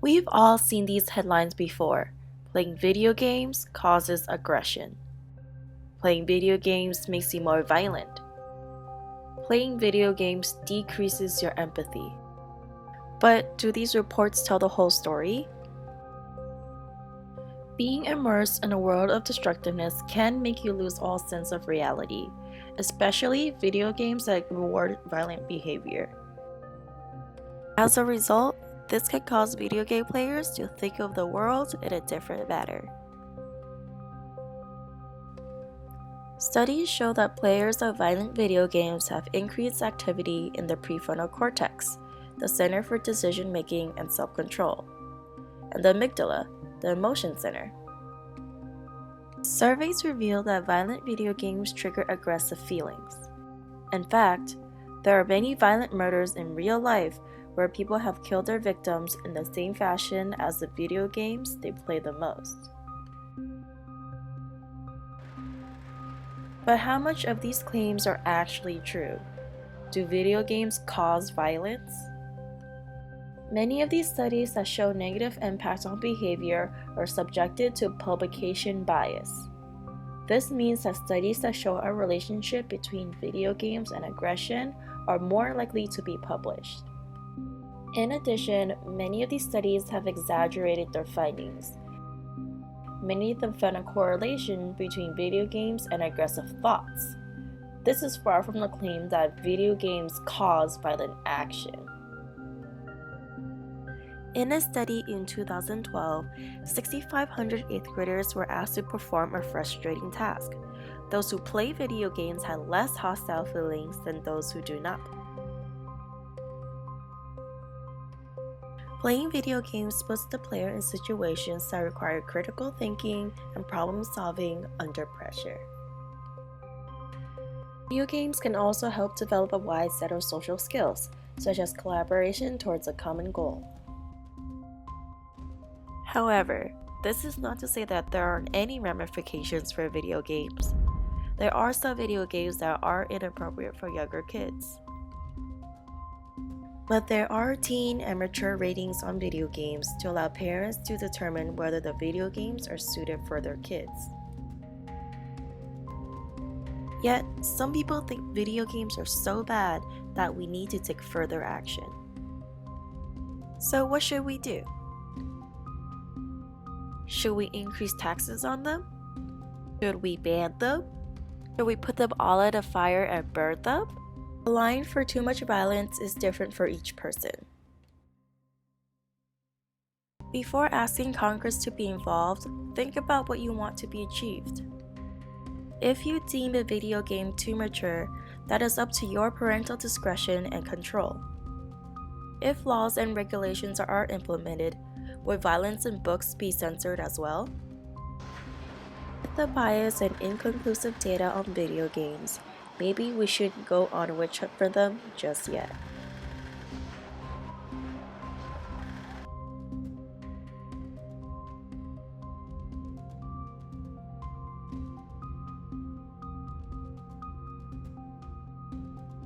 We've all seen these headlines before. Playing video games causes aggression. Playing video games makes you more violent. Playing video games decreases your empathy. But do these reports tell the whole story? Being immersed in a world of destructiveness can make you lose all sense of reality, especially video games that reward violent behavior. As a result, this can cause video game players to think of the world in a different manner. Studies show that players of violent video games have increased activity in the prefrontal cortex, the center for decision making and self-control, and the amygdala, the emotion center. Surveys reveal that violent video games trigger aggressive feelings. In fact, there are many violent murders in real life where people have killed their victims in the same fashion as the video games they play the most. But how much of these claims are actually true? Do video games cause violence? Many of these studies that show negative impact on behavior are subjected to publication bias. This means that studies that show a relationship between video games and aggression are more likely to be published. In addition, many of these studies have exaggerated their findings. Many of them found a correlation between video games and aggressive thoughts. This is far from the claim that video games cause violent action. In a study in 2012, 6,500 eighth graders were asked to perform a frustrating task. Those who play video games had less hostile feelings than those who do not. Playing video games puts the player in situations that require critical thinking and problem solving under pressure. Video games can also help develop a wide set of social skills, such as collaboration towards a common goal. However, this is not to say that there aren't any ramifications for video games. There are some video games that are inappropriate for younger kids. But there are teen and mature ratings on video games to allow parents to determine whether the video games are suited for their kids. Yet, some people think video games are so bad that we need to take further action. So what should we do? Should we increase taxes on them? Should we ban them? Should we put them all in a fire and burn them? The line for too much violence is different for each person. Before asking Congress to be involved, think about what you want to be achieved. If you deem a video game too mature, that is up to your parental discretion and control. If laws and regulations are implemented, would violence in books be censored as well? With the bias and inconclusive data on video games, maybe we shouldn't go on a witch hunt for them just yet.